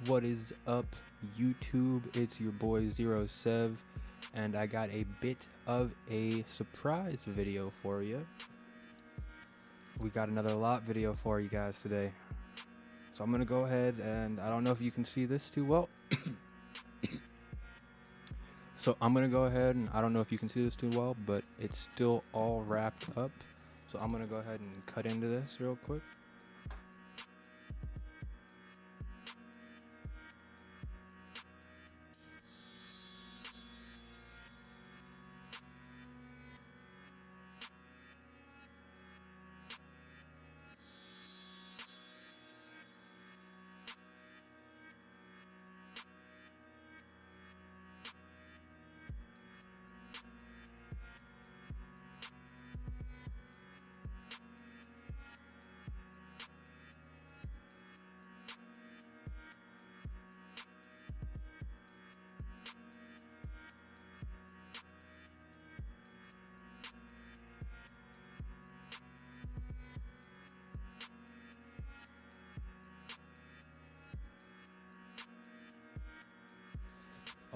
What is up, YouTube? It's your boy Zero Sev, and I got a bit of a surprise video for you. We got another lot video for you guys today. So I'm gonna go ahead and I don't know if you can see this too well. So I'm gonna go ahead and I don't know if you can see this too well, but it's still all wrapped up. So I'm gonna go ahead and cut into this real quick.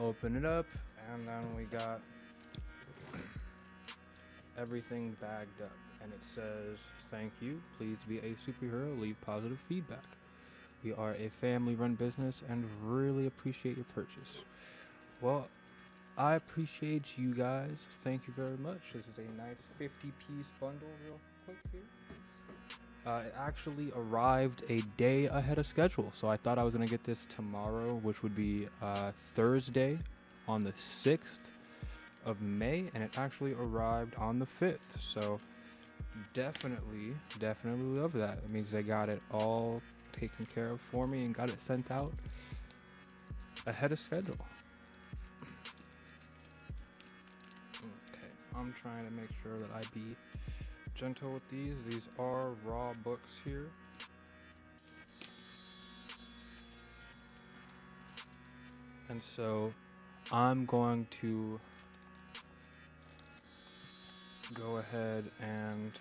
Open it up, and then we got everything bagged up, and it says, "Thank you, please be a superhero, leave positive feedback. We are a family-run business and really appreciate your purchase." Well, I appreciate you guys. Thank you very much. This is a nice 50-piece bundle real quick here. It actually arrived a day ahead of schedule, so I thought I was going to get this tomorrow, which would be Thursday on the 6th of May, and it actually arrived on the 5th, so definitely love that. It means they got it all taken care of for me and got it sent out ahead of schedule. Okay, I'm trying to make sure that I be gentle with these. These are raw books here. And so I'm going to go ahead and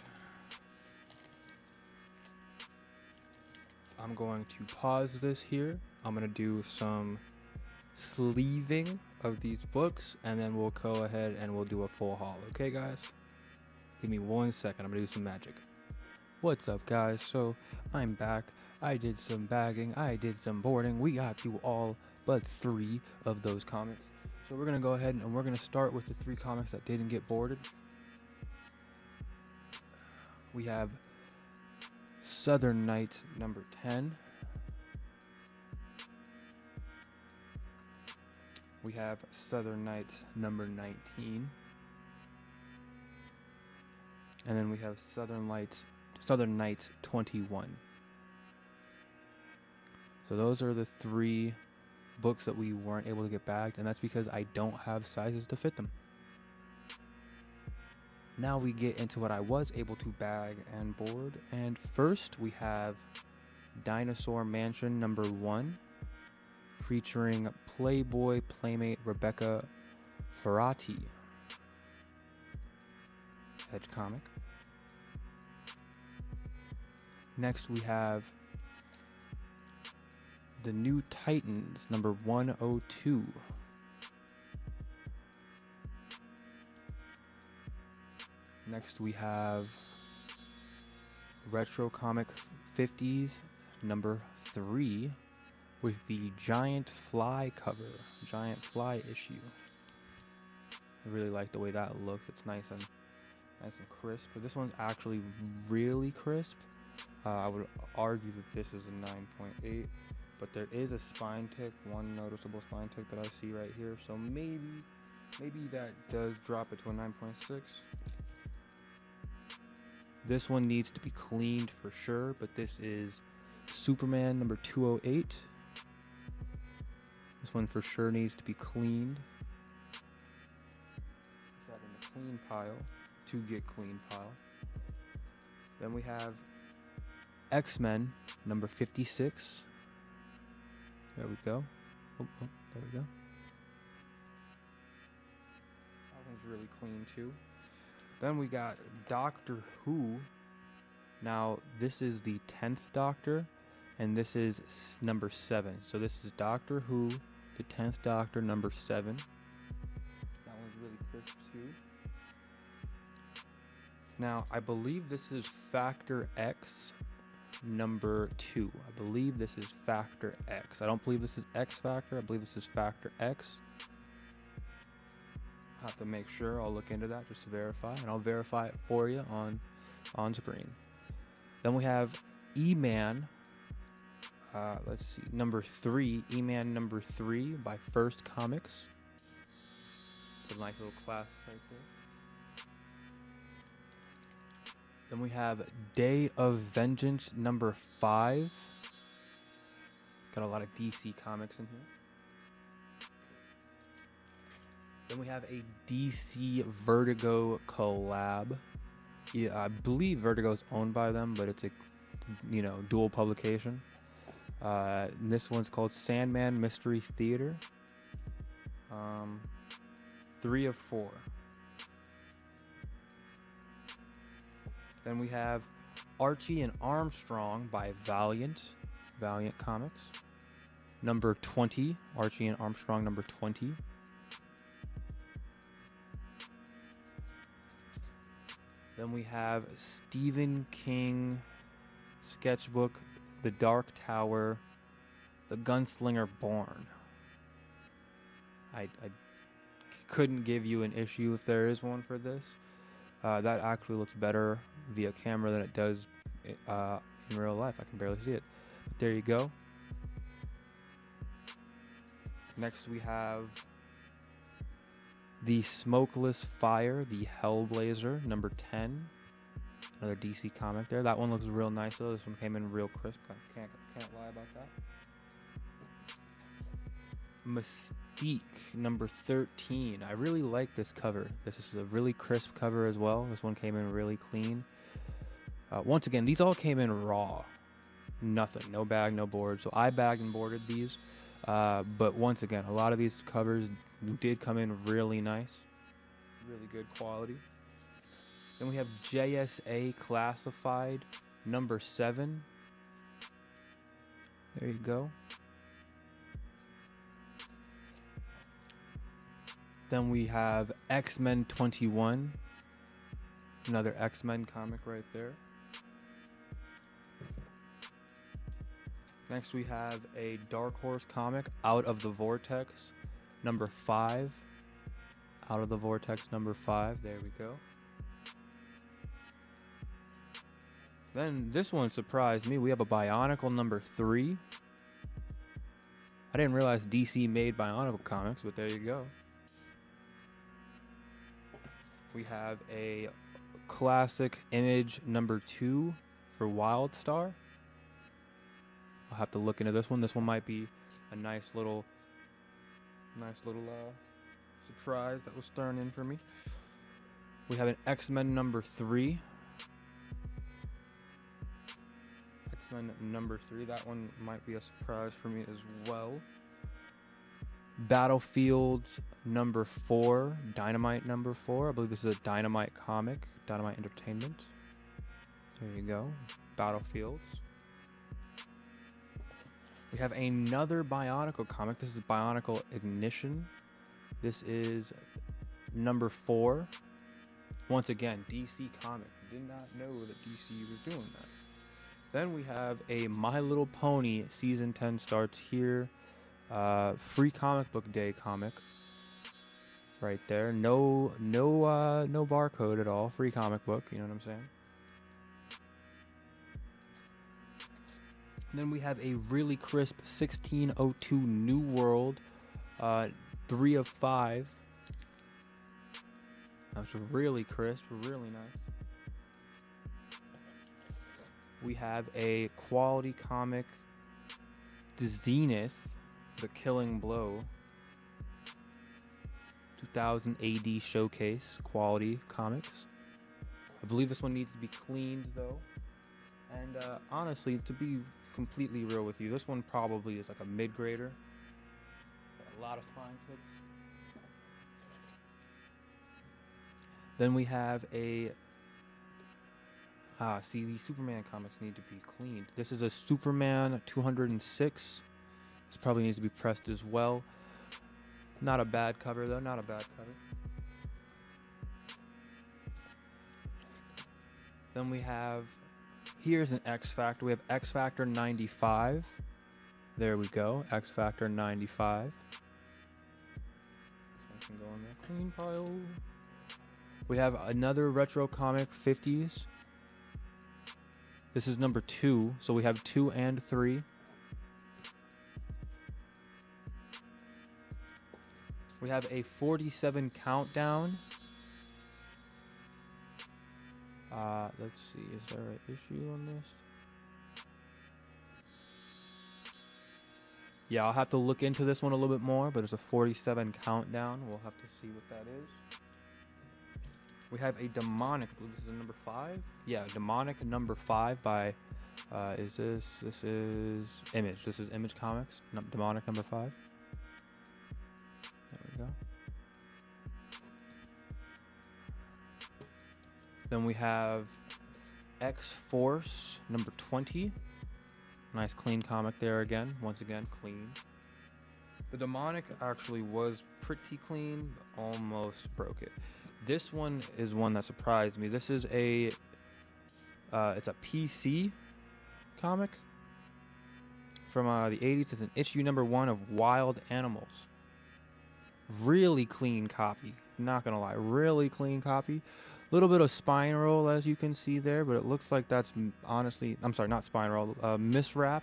I'm going to pause this here. I'm going to do some sleeving of these books, and then we'll go ahead and we'll do a full haul. Okay, guys? Give me 1 second. I'm going to do some magic. What's up, guys? So I'm back. I did some bagging. I did some boarding. We got through all but 3 of those comics. So we're going to go ahead and we're going to start with the 3 comics that didn't get boarded. We have Southern Nights number 10. We have Southern Nights number 19. And then we have Southern Nights 21. So those are the 3 books that we weren't able to get bagged, and that's because I don't have sizes to fit them. Now we get into what I was able to bag and board, and first we have Dinosaur Mansion number 1, featuring Playboy Playmate Rebecca Ferrati. Edge comic. Next we have The New Titans number 102. Next we have Retro Comic 50s number 3 with the Giant Fly cover, Giant Fly issue. I really like the way that looks. It's nice and crisp, but this one's actually really crisp. I would argue that this is a 9.8, but there is a spine tick, one noticeable spine tick that I see right here, so maybe that does drop it to a 9.6. This one needs to be cleaned for sure, but this is Superman number 208. This one for sure needs to be cleaned. Put that in the clean pile, to get clean pile. Then we have X-Men number 56. There we go. Oh, there we go. That one's really clean too. Then we got Doctor Who. Now, this is the 10th Doctor, and this is number 7. So this is Doctor Who, the 10th Doctor, number 7. That one's really crisp too. Now, I believe this is Factor X number 2. I believe this is Factor X. I don't believe this is X Factor. I believe this is Factor X. I'll have to make sure. I'll look into that just to verify, and I'll verify it for you on screen. Then we have E-Man. Let's see, number 3, E-Man number 3 by First Comics. It's a nice little classic right there. Then we have Day of Vengeance number 5. Got a lot of DC comics in here. Then we have a DC Vertigo collab. Yeah, I believe Vertigo's owned by them, but it's a dual publication. This one's called Sandman Mystery Theater. 3 of 4. Then we have Archie and Armstrong by Valiant Comics. Number 20, Archie and Armstrong number 20. Then we have Stephen King sketchbook, The Dark Tower, The Gunslinger Born. I couldn't give you an issue if there is one for this. That actually looks better via camera than it does in real life. I can barely see it. But there you go. Next we have The Smokeless Fire, The Hellblazer, number 10. Another DC comic there. That one looks real nice though. This one came in real crisp. I can't lie about that. Mystique, number 13. I really like this cover. This is a really crisp cover as well. This one came in really clean. Once again, these all came in raw. Nothing. No bag, no board. So I bagged and boarded these. But once again, a lot of these covers did come in really nice. Really good quality. Then we have JSA Classified, number 7. There you go. Then we have X-Men 21. Another X-Men comic right there. Next we have a Dark Horse comic, Out of the Vortex, number 5. Out of the Vortex, number 5. There we go. Then this one surprised me. We have a Bionicle number 3. I didn't realize DC made Bionicle comics, but there you go. We have a classic Image number 2 for Wildstar. I'll have to look into this one. This one might be a nice little surprise that was thrown in for me. We have an X-Men number 3. X-Men number 3. That one might be a surprise for me as well. Battlefields number 4. Dynamite number 4. I believe this is a Dynamite comic. Dynamite Entertainment. There you go. Battlefields. We have another Bionicle comic. This is Bionicle Ignition. This is number 4. Once again, DC comic. Did not know that DC was doing that. Then we have a My Little Pony season 10 starts here. Free comic book day comic. Right there. No barcode at all. Free comic book. You know what I'm saying? Then we have a really crisp 1602 New World, 3 of 5. That's really crisp, really nice. We have a quality comic, The Zenith, The Killing Blow, 2000 AD Showcase, quality comics. I believe this one needs to be cleaned though. And honestly, to be completely real with you, this one probably is like a mid-grader. A lot of spine tips. Then we have a See, these Superman comics need to be cleaned. This is a Superman 206. This probably needs to be pressed as well. Not a bad cover, though. Not a bad cover. Then we have, here's an X Factor. We have X Factor 95. There we go. X Factor 95. This one can go in the clean pile. We have another retro comic 50s. This is number 2. So we have 2 and 3. We have a 47 countdown. Let's see, is there an issue on this? Yeah, I'll have to look into this one a little bit more, but it's a 47 countdown. We'll have to see what that is. We have a demonic, I believe this is a number 5? Yeah, demonic number 5 by, this is Image. This is Image Comics, demonic number 5. There we go. Then we have X-Force number 20. Nice clean comic there again. Once again, clean. The demonic actually was pretty clean, but almost broke it. This one is one that surprised me. This is a, it's a PC comic from the 80s. It's an issue number 1 of Wild Animals. Really clean copy. Not gonna lie, really clean copy. Little bit of spine roll as you can see there, but it looks like that's honestly, I'm sorry, not spine roll, miswrap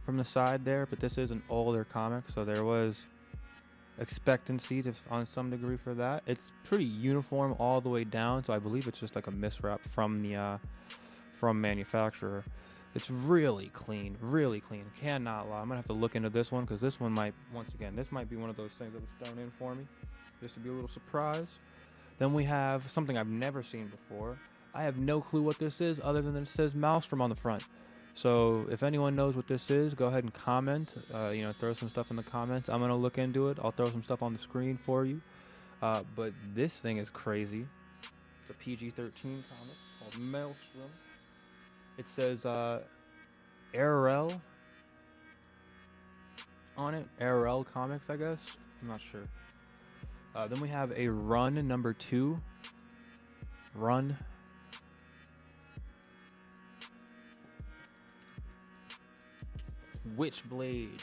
from the side there, but this is an older comic, so there was expectancy to, on some degree for that. It's pretty uniform all the way down, so I believe it's just like a miswrap from the from manufacturer. It's really clean, really clean. Cannot lie. I'm gonna have to look into this one because this one might, once again, this might be one of those things that was thrown in for me just to be a little surprised. Then we have something I've never seen before. I have no clue what this is other than it says Maelstrom on the front. So if anyone knows what this is, go ahead and comment. Throw some stuff in the comments. I'm gonna look into it. I'll throw some stuff on the screen for you. But this thing is crazy. It's a PG-13 comic called Maelstrom. It says ARL on it. ARL Comics, I guess. I'm not sure. Then we have a Run number 2. Run. Witchblade.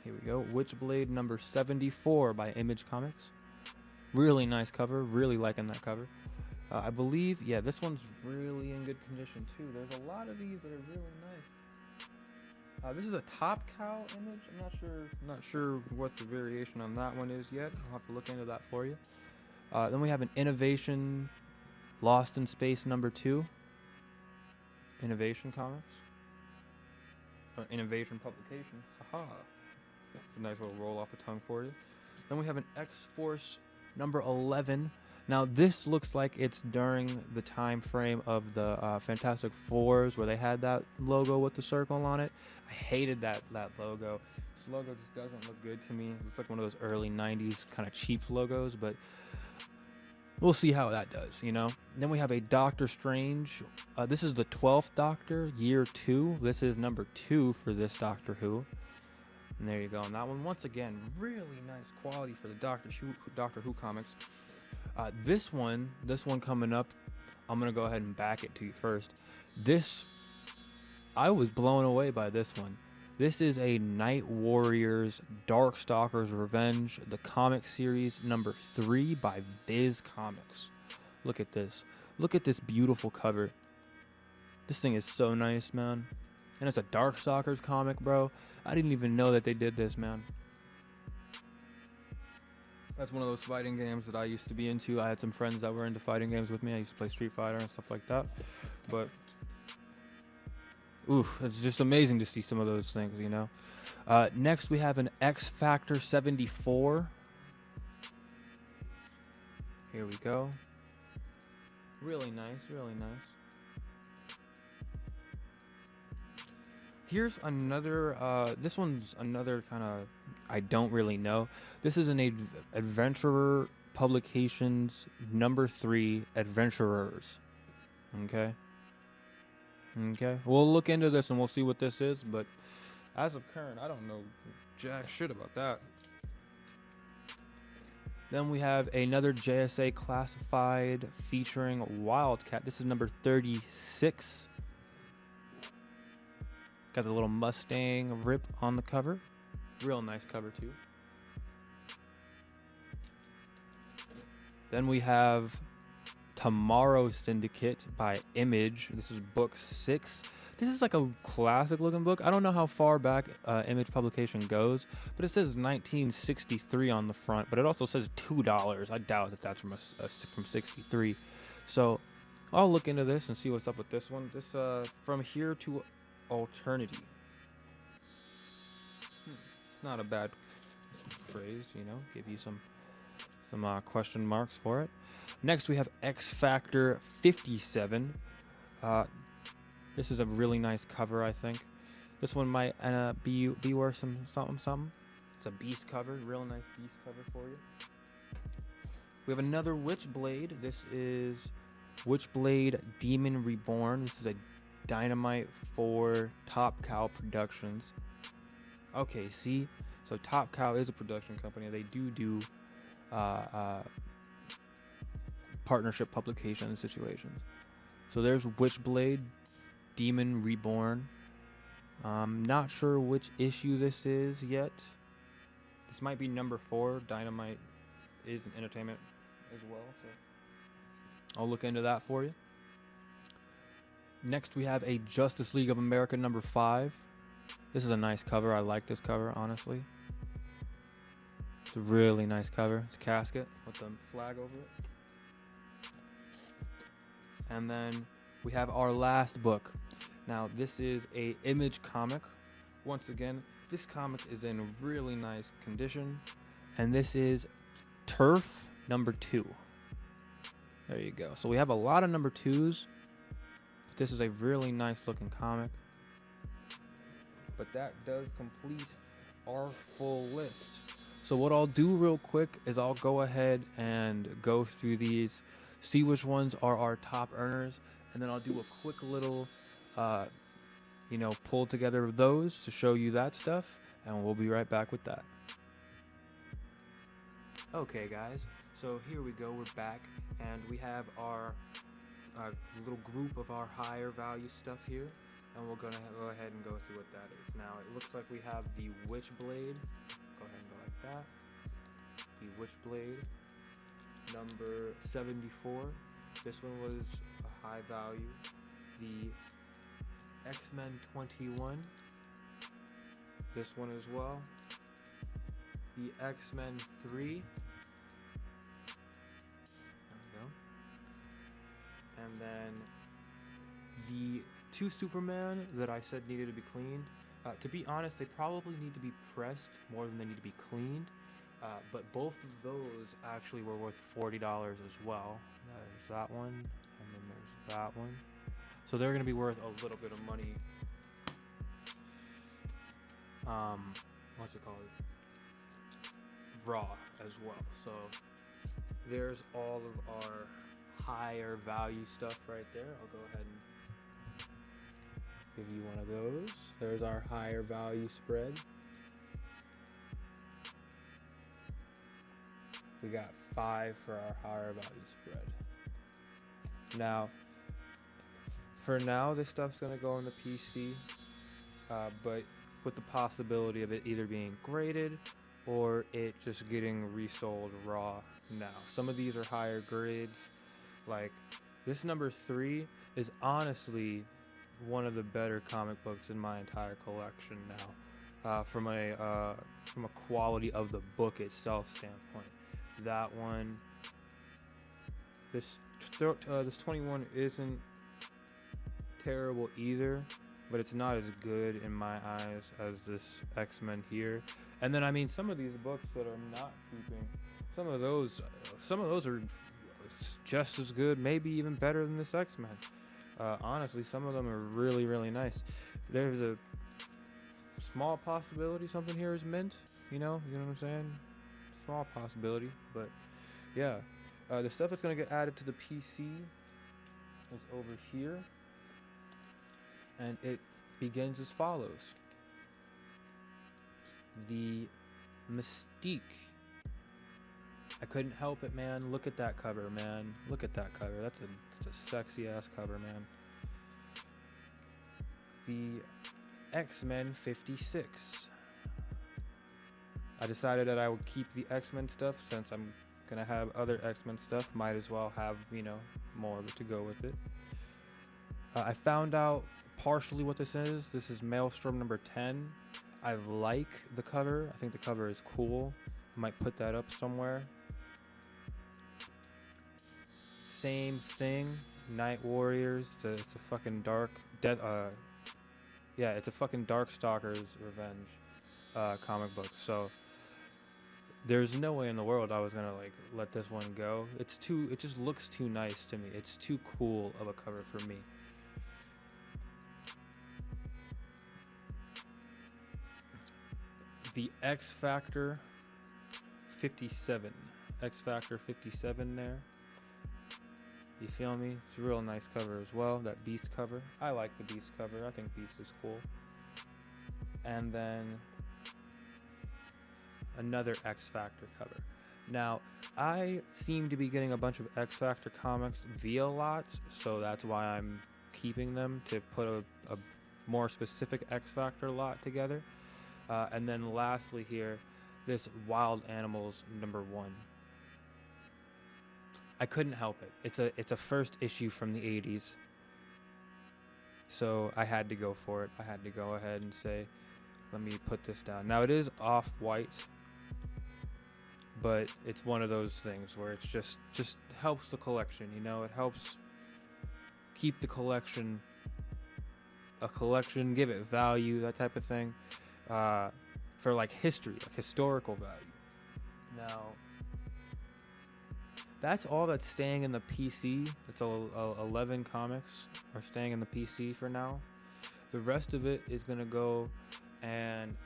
Here we go. Witchblade number 74 by Image Comics. Really nice cover. Really liking that cover. I believe, yeah, this one's really in good condition too. There's a lot of these that are really nice. This is a Top Cow image. I'm not sure what the variation on that one is yet. I'll have to look into that for you. Then we have an Innovation Lost in Space number 2. Innovation Comics. Or Innovation Publication. Haha. A nice little roll off the tongue for you. Then we have an X-Force number 11. Now this looks like it's during the time frame of the Fantastic Fours where they had that logo with the circle on it. I hated that logo. This logo just doesn't look good to me. It's like one of those early 90s kind of cheap logos, but we'll see how that does, you know. Then we have a Doctor Strange. This is the 12th Doctor, year 2. This is number 2 for this Doctor Who. And there you go. And that one, once again, really nice quality for the Doctor Who comics. This one coming up, I'm going to go ahead and back it to you first. I was blown away by this one. This is a Night Warriors Darkstalkers Revenge, the comic series number 3 by Viz Comics. Look at this. Look at this beautiful cover. This thing is so nice, man. And it's a Darkstalkers comic, bro. I didn't even know that they did this, man. That's one of those fighting games that I used to be into. I had some friends that were into fighting games with me. I used to play Street Fighter and stuff like that. But it's just amazing to see some of those things, you know. Next, we have an X Factor 74. Here we go. Really nice, really nice. Here's another, this one's another kind of, I don't really know. This is an Adventurer Publications number 3 Adventurers. Okay. Okay, we'll look into this and we'll see what this is, but as of current, I don't know jack shit about that. Then we have another JSA classified featuring Wildcat. This is number 36. Got the little Mustang rip on the cover. Real nice cover too. Then we have Tomorrow Syndicate by Image. This is book 6. This is like a classic looking book. I don't know how far back Image publication goes, but it says 1963 on the front, but it also says $2. I doubt that that's from 63. So I'll look into this and see what's up with this one. This From Here to Eternity. It's not a bad phrase, you know, give you some question marks for it. Next we have X Factor 57. This is a really nice cover, I think. This one might be worth something. It's a beast cover, real nice beast cover for you. We have another Witchblade. This is Witchblade Demon Reborn. This is a Dynamite for Top Cow Productions. Okay, see, so Top Cow is a production company. They do partnership publication situations. So there's Witchblade Demon Reborn. Not sure which issue this is yet. This might be number 4. Dynamite is an entertainment as well, so I'll look into that for you. Next we have a Justice League of America number 5. This is a nice cover. I like this cover, honestly. It's a really nice cover. It's a casket with the flag over it. And then we have our last book. Now this is a Image comic. Once again, this comic is in really nice condition. And this is Turf number 2. There you go. So we have a lot of number 2s. But this is a really nice looking comic. But that does complete our full list. So what I'll do real quick is I'll go ahead and go through these, see which ones are our top earners, and then I'll do a quick little, pull together of those to show you that stuff, and we'll be right back with that. Okay, guys, so here we go. We're back, and we have our little group of our higher value stuff here, and we're gonna go ahead and go through what that is. Now, it looks like we have the Witchblade. Go ahead and go like that. The Witchblade number 74. This one was a high value. The X-Men 21. This one as well. The X-Men 3. There we go. And then the 2 Superman that I said needed to be cleaned. To be honest, they probably need to be pressed more than they need to be cleaned. But both of those actually were worth $40 as well. There's that one, and then there's that one. So they're going to be worth a little bit of money. What's it called? Raw as well. So there's all of our higher value stuff right there. I'll go ahead and give you one of those. There's our higher value spread. We got 5 for our higher value spread. Now, for now, this stuff's gonna go on the PC, but with the possibility of it either being graded or it just getting resold raw now. Some of these are higher grades. Like this number 3 is honestly one of the better comic books in my entire collection now, from a quality of the book itself standpoint. That one, this 21 isn't terrible either, but it's not as good in my eyes as this X-Men here. And then I mean, some of these books that are not creeping, some of those are just as good, maybe even better than this X-Men. Honestly, some of them are really, really nice. There's a small possibility something here is mint, you know what I'm saying? Small possibility, but yeah. The stuff that's gonna get added to the PC is over here. And it begins as follows. The Mystique. I couldn't help it, man. Look at that cover, man. Look at that cover. That's a sexy ass cover, man. The X-Men 56. I decided that I would keep the X-Men stuff since I'm gonna have other X-Men stuff. Might as well have, more of it to go with it. I found out partially what this is. This is Maelstrom number 10. I like the cover. I think the cover is cool. I might put that up somewhere. Same thing. Night Warriors. It's a fucking dark death. Yeah, it's a fucking Darkstalkers Revenge comic book. So there's no way in the world I was gonna let this one go. It just looks too nice to me. It's too cool of a cover for me. The X Factor 57. X Factor 57 there. You feel me? It's a real nice cover as well. That Beast cover. I like the Beast cover. I think Beast is cool. And then another X Factor cover. Now, I seem to be getting a bunch of X Factor comics via lots, so that's why I'm keeping them to put a more specific X Factor lot together. And then lastly here, this Wild Animals number 1. I couldn't help it. It's a first issue from the 80s. So I had to go for it. I had to go ahead and say, let me put this down. Now it is off-white, but it's one of those things where it's just helps the collection, it helps keep the collection a collection, give it value, that type of thing, for history, historical value. Now, that's all that's staying in the PC. It's 11 comics are staying in the PC for now. The rest of it is gonna go, and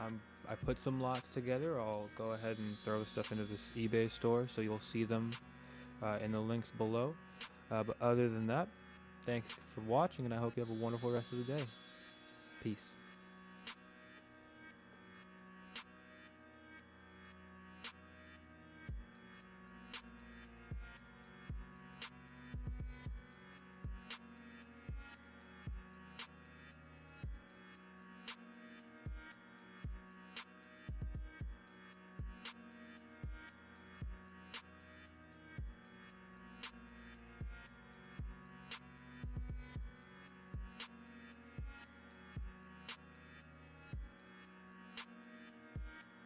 I put some lots together. I'll go ahead and throw stuff into this eBay store, so you'll see them in the links below. But other than that, thanks for watching, and I hope you have a wonderful rest of the day. Peace.